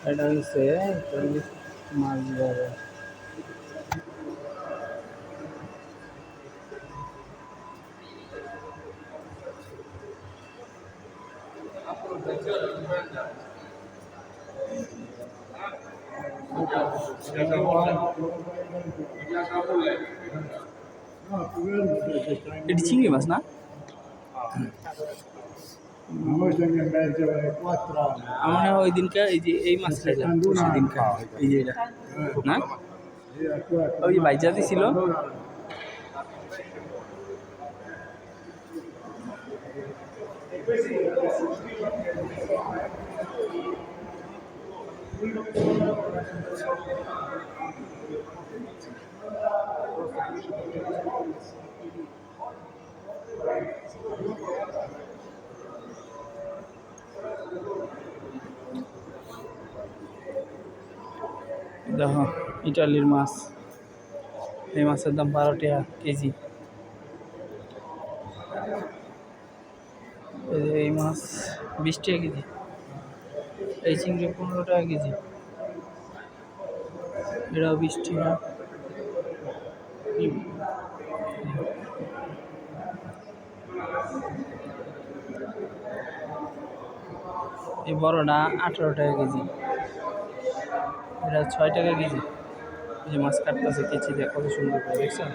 এটা হচ্ছে 40 মাছ বড়। এটি চিংড়ি মাছ না? আমার ওই দিনকে এই যে এই মাছ খাইলাম সেদিনকে, এই যে এটা না, ওই যে বাইজাতি ছিল। দেখো ইটালির মাছ, এই মাছের দাম 12 টাকা কেজি। এই মাছ 20 টাকা কেজি, এই চিংড়ি 15 টাকা কেজি, এটাও 20 টাকা। এই বড়টা 18 টাকা কেজি, এটা 6 টাকা কেজি। এই যে মাছ কাটতেছে কেচি দিয়ে, কত সুন্দর করে দেখছেন।